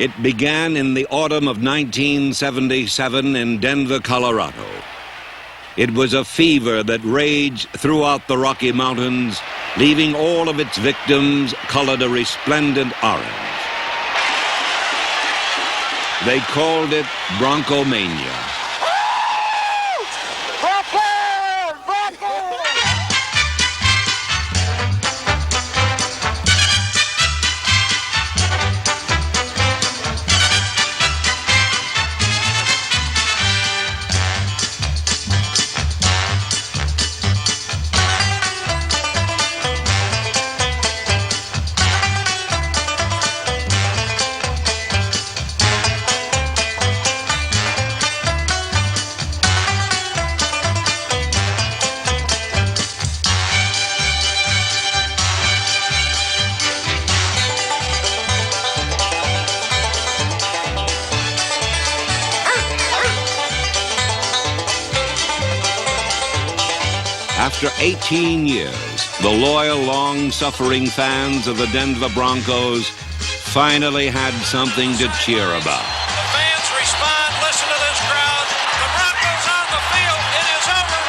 It began in the autumn of 1977 in Denver, Colorado. It was a fever that raged throughout the Rocky Mountains, leaving all of its victims colored a resplendent orange. They called it Broncomania. After 18 years, the loyal, long-suffering fans of the Denver Broncos finally had something to cheer about. The fans respond. Listen to this crowd. The Broncos on the field. It is over.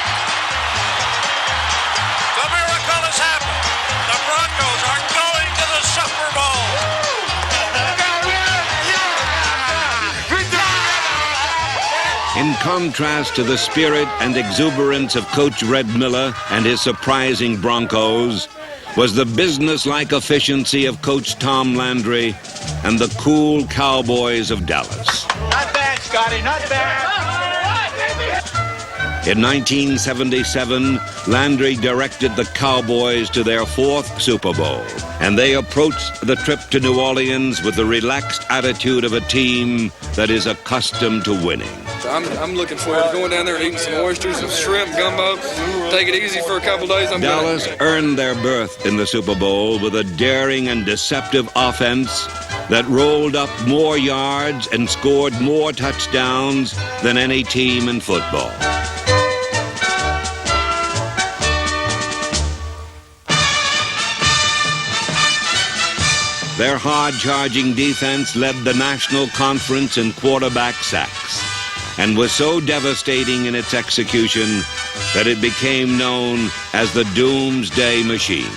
The miracle has happened. The Broncos are going to the Super Bowl. In contrast to the spirit and exuberance of Coach Red Miller and his surprising Broncos was the business-like efficiency of Coach Tom Landry and the cool Cowboys of Dallas. Not bad, Scotty, not bad. In 1977, Landry directed the Cowboys to their 4th Super Bowl, and they approached the trip to New Orleans with the relaxed attitude of a team that is accustomed to winning. I'm looking forward to going down there and eating some oysters, some shrimp, gumbo, take it easy for a couple days. Dallas earned their berth in the Super Bowl with a daring and deceptive offense that rolled up more yards and scored more touchdowns than any team in football. Their hard-charging defense led the National Conference in quarterback sacks and was so devastating in its execution that it became known as the Doomsday Machine.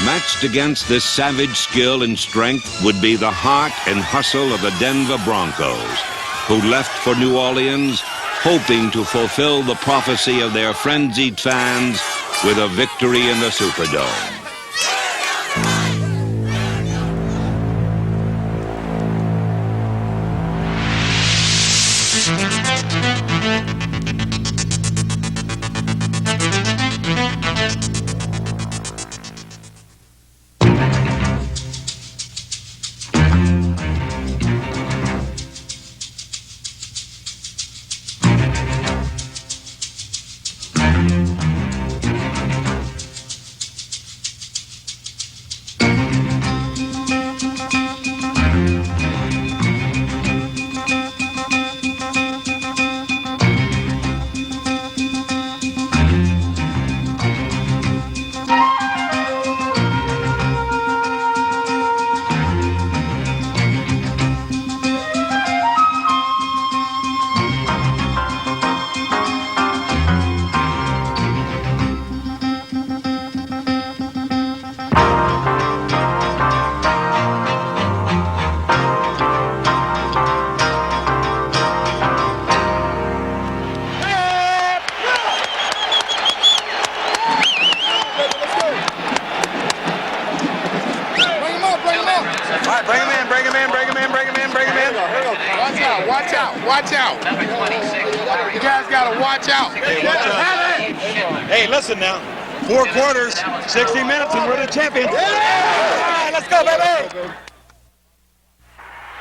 Matched against this savage skill and strength would be the heart and hustle of the Denver Broncos, who left for New Orleans hoping to fulfill the prophecy of their frenzied fans with a victory in the Superdome. Watch out. You guys got to watch out. Hey, listen now. 4 quarters, 60 minutes, and we're the champions. Yeah! Let's go, baby.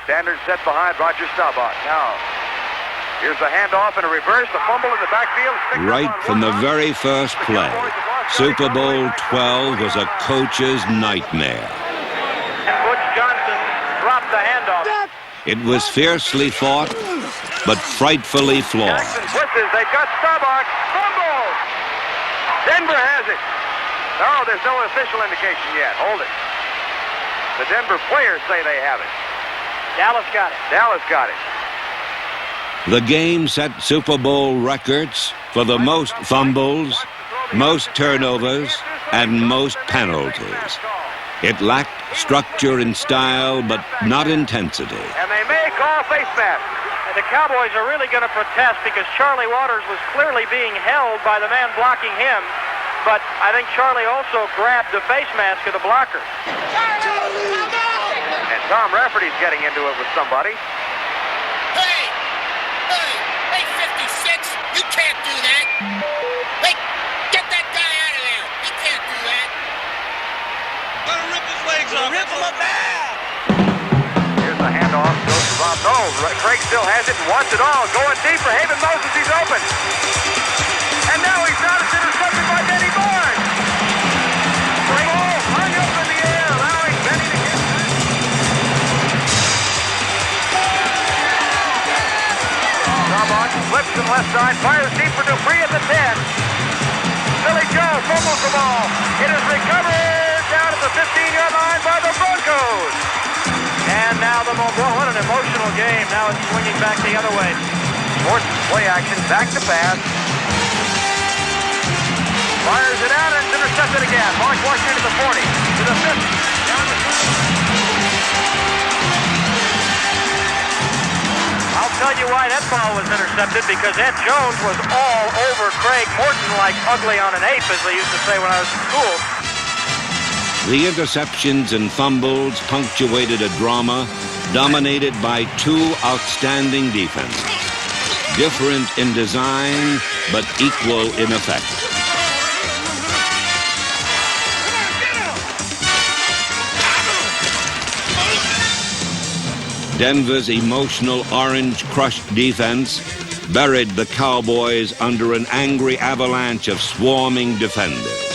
Standard set behind Roger Staubach. Now, here's the handoff and a reverse, the fumble in the backfield. Right from the very first play, Super Bowl XII was a coach's nightmare. And Butch Johnson dropped the handoff. It was fiercely fought, but frightfully flawed. Jackson twists, they got Staubach. Fumble! Denver has it. No, there's no official indication yet. Hold it. The Denver players say they have it. Dallas got it. Dallas got it. The game set Super Bowl records for the most fumbles, most turnovers, and most penalties. It lacked structure and style, but not intensity. And they may call face mask. And the Cowboys are really going to protest because Charlie Waters was clearly being held by the man blocking him. But I think Charlie also grabbed the face mask of the blocker. And Tom Rafferty's getting into it with somebody. Hey, 56, you can't do that. Hey, get that guy out of there. He can't do that. Gonna rip his legs off. Rip him up bad. Here's the handoff. Goes to Bob. No, Craig still has it and wants it all. Going deep for Haven Moses. He's open. And now he's not. It's intercepted by Benny Barnes. The ball hung up in the air, allowing Benny to get back. Staubach flips to the left side, fires deep for Dupree at the 10. Billy Joe fumbles the ball. It is recovered down at the 15-yard line by the Broncos. And now the boy, what an emotional game. Now it's swinging back the other way. Morton, play action, back to pass. Fires it out and it's intercepted again. Mark Washington to the 40, to the 50, down the 20. I'll tell you why that ball was intercepted, because Ed Jones was all over Craig Morton like ugly on an ape, as they used to say when I was in school. The interceptions and fumbles punctuated a drama dominated by two outstanding defenses, different in design but equal in effect. Denver's emotional Orange Crush defense buried the Cowboys under an angry avalanche of swarming defenders.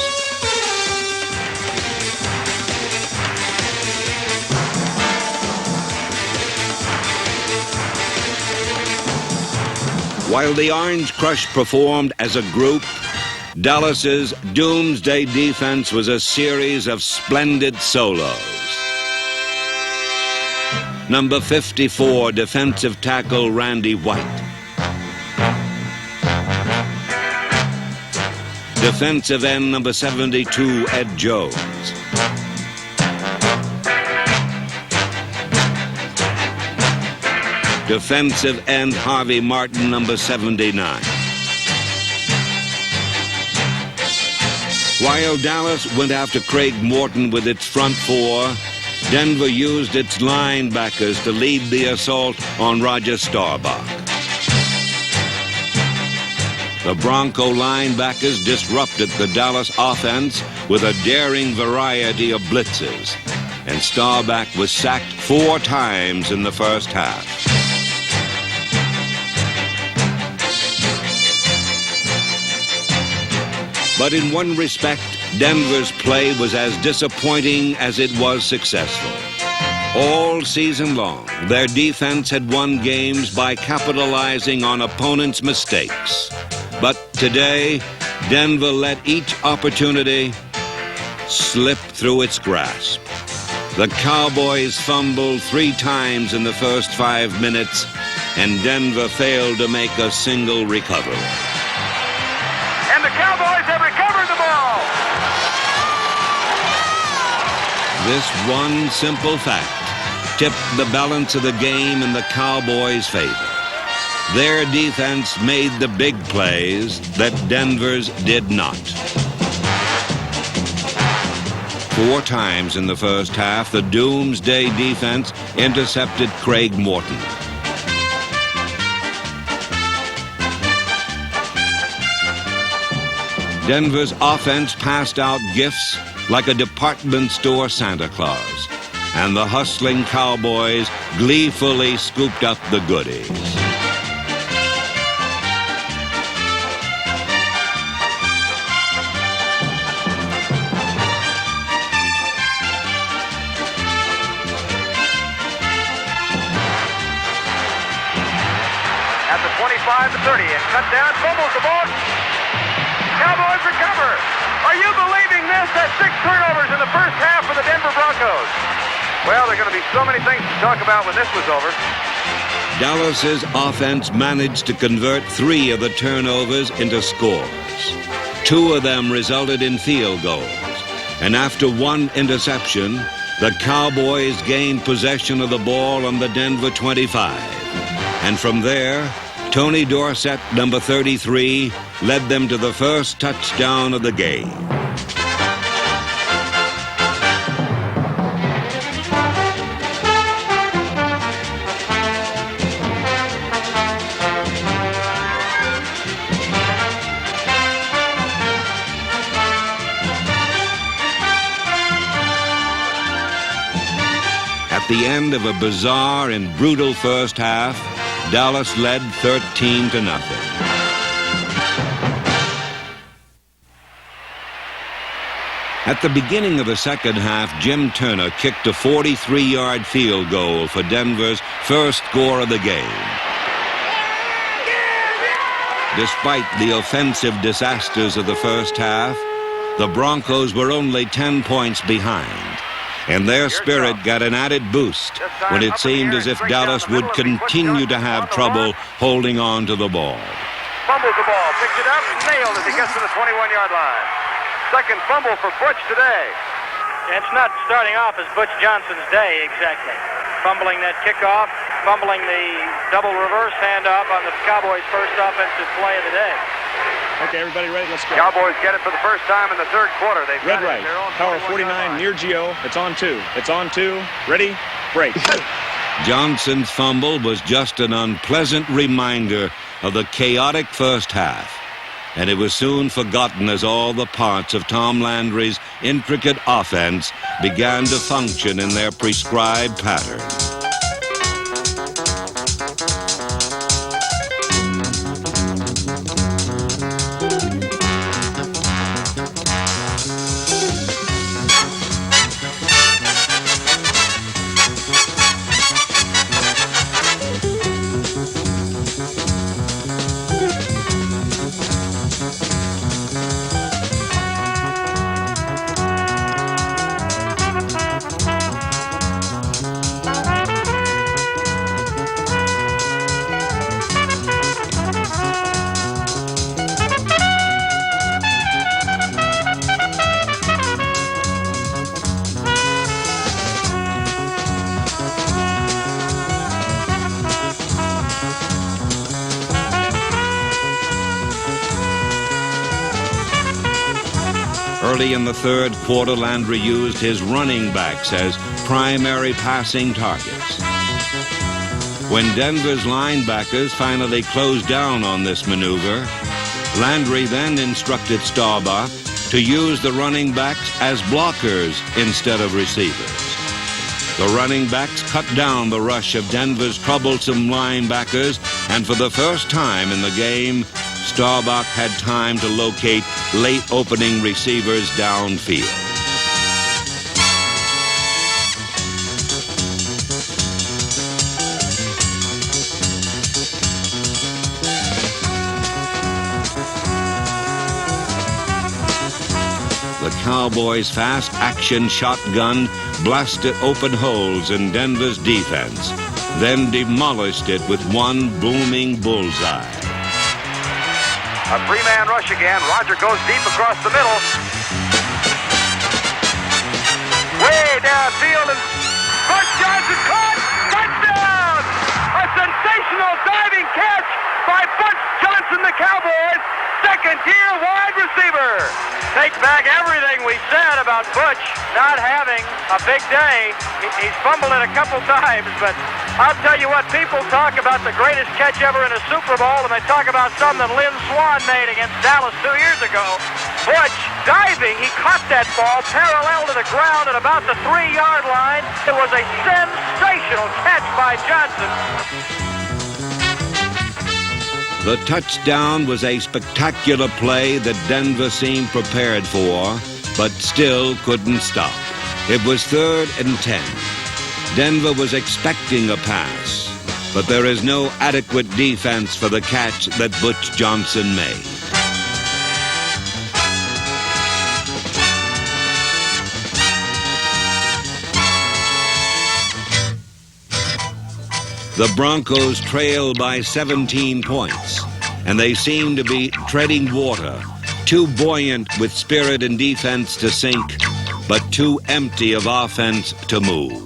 While the Orange Crush performed as a group, Dallas's doomsday defense was a series of splendid solos. Number 54, defensive tackle Randy White. Defensive end number 72, Ed Jones. Defensive end Harvey Martin, number 79. While Dallas went after Craig Morton with its front four, Denver used its linebackers to lead the assault on Roger Staubach. The Bronco linebackers disrupted the Dallas offense with a daring variety of blitzes, and Staubach was sacked 4 times in the first half. But in one respect, Denver's play was as disappointing as it was successful. All season long, their defense had won games by capitalizing on opponents' mistakes. But today, Denver let each opportunity slip through its grasp. The Cowboys fumbled 3 times in the first 5 minutes, and Denver failed to make a single recovery. And the Cowboys have recovered the ball. This one simple fact tipped the balance of the game in the Cowboys' favor. Their defense made the big plays that Denver's did not. 4 times in the first half, the doomsday defense intercepted Craig Morton. Denver's offense passed out gifts like a department store Santa Claus, and the hustling Cowboys gleefully scooped up the goodies. At the 25-30, and cut down, fumbles the ball. Cowboys recover. Are you believing this? That's 6 turnovers in the first half for the Denver Broncos. Well, there are going to be so many things to talk about when this was over. Dallas's offense managed to convert 3 of the turnovers into scores. 2 of them resulted in field goals. And after 1 interception, the Cowboys gained possession of the ball on the Denver 25. And from there, Tony Dorsett, number 33, led them to the first touchdown of the game. At the end of a bizarre and brutal first half, Dallas led 13-0. At the beginning of the second half, Jim Turner kicked a 43-yard field goal for Denver's first score of the game. Despite the offensive disasters of the first half, the Broncos were only 10 points behind, and their spirit got an added boost when it seemed as if Dallas would continue to have trouble holding on to the ball. Fumbles the ball, picks it up, nailed as he gets to the 21-yard line. Second fumble for Butch today. It's not starting off as Butch Johnson's day, exactly. Fumbling that kickoff, fumbling the double reverse handoff on the Cowboys' first offensive play of the day. Okay, everybody ready? Let's go. Cowboys get it for the first time in the third quarter. They've Red got right. it at their own Power 21-yard 49 line. near Gio. It's on 2. It's on 2. Ready? Break. Johnson's fumble was just an unpleasant reminder of the chaotic first half, and it was soon forgotten as all the parts of Tom Landry's intricate offense began to function in their prescribed pattern. Early in the third quarter, Landry used his running backs as primary passing targets. When Denver's linebackers finally closed down on this maneuver, Landry then instructed Staubach to use the running backs as blockers instead of receivers. The running backs cut down the rush of Denver's troublesome linebackers, and for the first time in the game, Staubach had time to locate late opening receivers downfield. The Cowboys' fast-action shotgun blasted open holes in Denver's defense, then demolished it with one booming bullseye. A 3-man rush again. Roger goes deep across the middle. Way downfield, and Butch Johnson caught. Touchdown! A sensational diving catch by Butch Johnson, the Cowboys' second-year wide receiver. Take back everything we said about Butch not having a big day. He's fumbled it a couple times, but I'll tell you what, people talk about the greatest catch ever in a Super Bowl, and they talk about some that Lynn Swann made against Dallas 2 years ago. Butch diving, he caught that ball parallel to the ground at about the 3-yard line. It was a sensational catch by Johnson. The touchdown was a spectacular play that Denver seemed prepared for, but still couldn't stop. It was 3rd and 10. Denver was expecting a pass, but there is no adequate defense for the catch that Butch Johnson made. the Broncos trailed by 17 points, and they seemed to be treading water, too buoyant with spirit and defense to sink, but too empty of offense to move.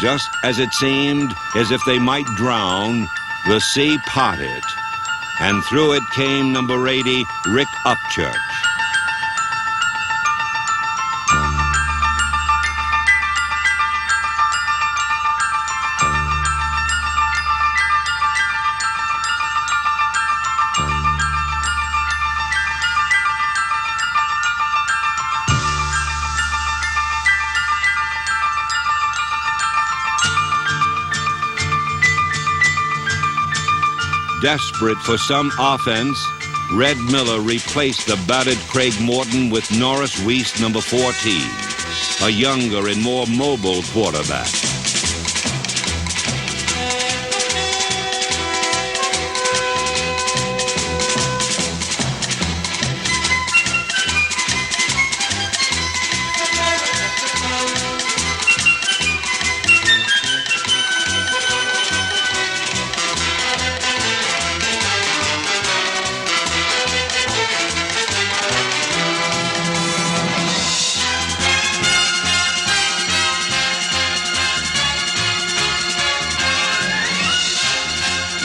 Just as it seemed as if they might drown, the sea parted, and through it came number 80, Rick Upchurch. Desperate for some offense, Red Miller replaced the battered Craig Morton with Norris Weiss, number 14, a younger and more mobile quarterback.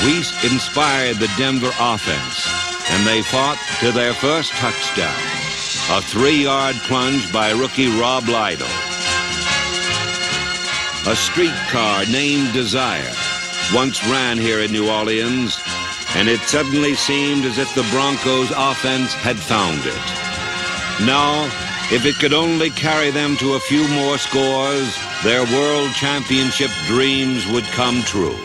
Weiss inspired the Denver offense, and they fought to their first touchdown, a 3-yard plunge by rookie Rob Lidle. A streetcar named Desire once ran here in New Orleans, and it suddenly seemed as if the Broncos' offense had found it. Now, if it could only carry them to a few more scores, their world championship dreams would come true.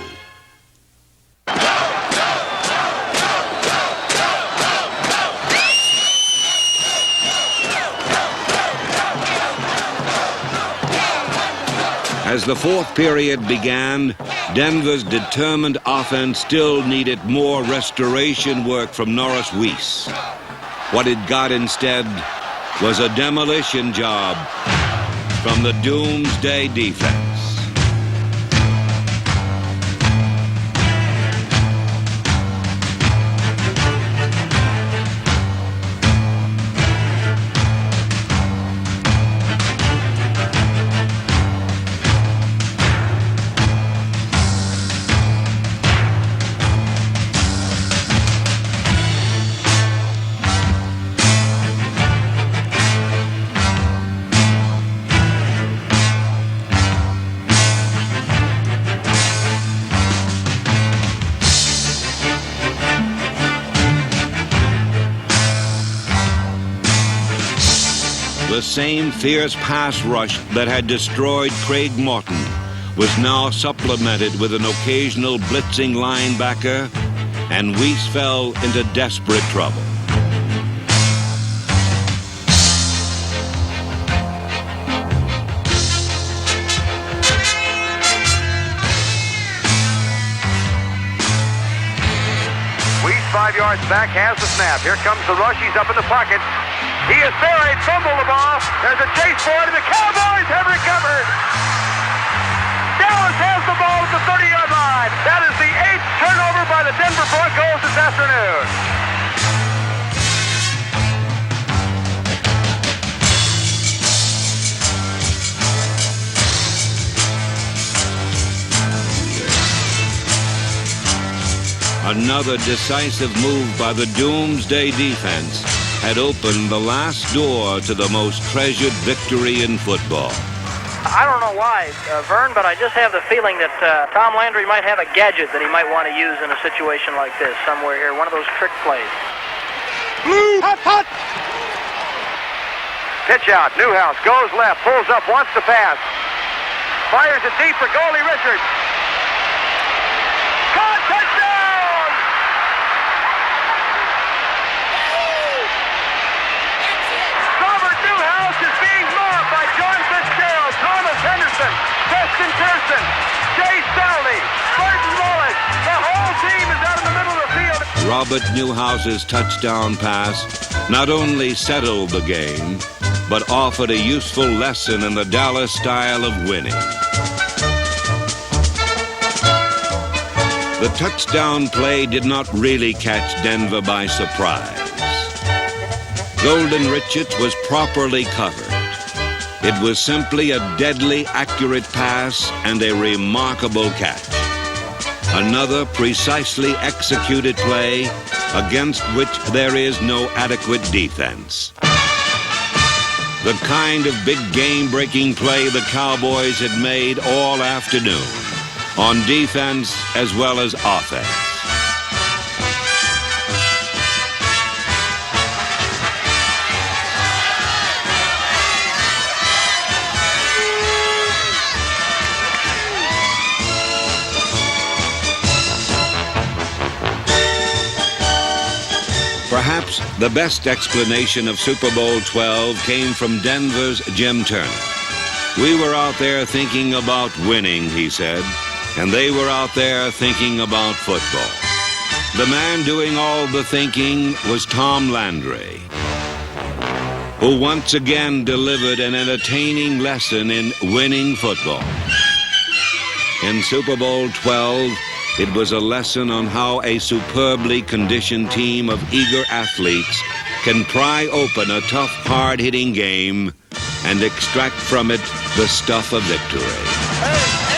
As the fourth period began, Denver's determined offense still needed more restoration work from Norris Weiss. What it got instead was a demolition job from the Doomsday defense. The same fierce pass rush that had destroyed Craig Morton was now supplemented with an occasional blitzing linebacker, and Weiss fell into desperate trouble. Weiss 5 yards back, has the snap. Here comes the rush. He's up in the pocket. He is buried, fumbled the ball. There's a chase for it, and the Cowboys have recovered. Dallas has the ball at the 30-yard line. That is the 8th turnover by the Denver Broncos this afternoon. Another decisive move by the Doomsday defense had opened the last door to the most treasured victory in football. I don't know why, Vern, but I just have the feeling that Tom Landry might have a gadget that he might want to use in a situation like this somewhere here, one of those trick plays. Blue, hot, hot. Pitch out. Newhouse goes left, pulls up, wants to pass. Fires it deep for goalie Richards. Caught, touchdown! Robert Newhouse is being mobbed by John Fitzgerald, Thomas Henderson, Preston Pearson, Jay Staley, Burton Wallace, Robert Newhouse's touchdown pass not only settled the game, but offered a useful lesson in the Dallas style of winning. The touchdown play did not really catch Denver by surprise. Golden Richards was properly covered. It was simply a deadly accurate pass and a remarkable catch. Another precisely executed play against which there is no adequate defense. The kind of big game-breaking play the Cowboys had made all afternoon, on defense as well as offense. Perhaps the best explanation of Super Bowl XII came from Denver's Jim Turner. We were out there thinking about winning, he said, and they were out there thinking about football. The man doing all the thinking was Tom Landry, who once again delivered an entertaining lesson in winning football. In Super Bowl XII, it was a lesson on how a superbly conditioned team of eager athletes can pry open a tough, hard-hitting game and extract from it the stuff of victory.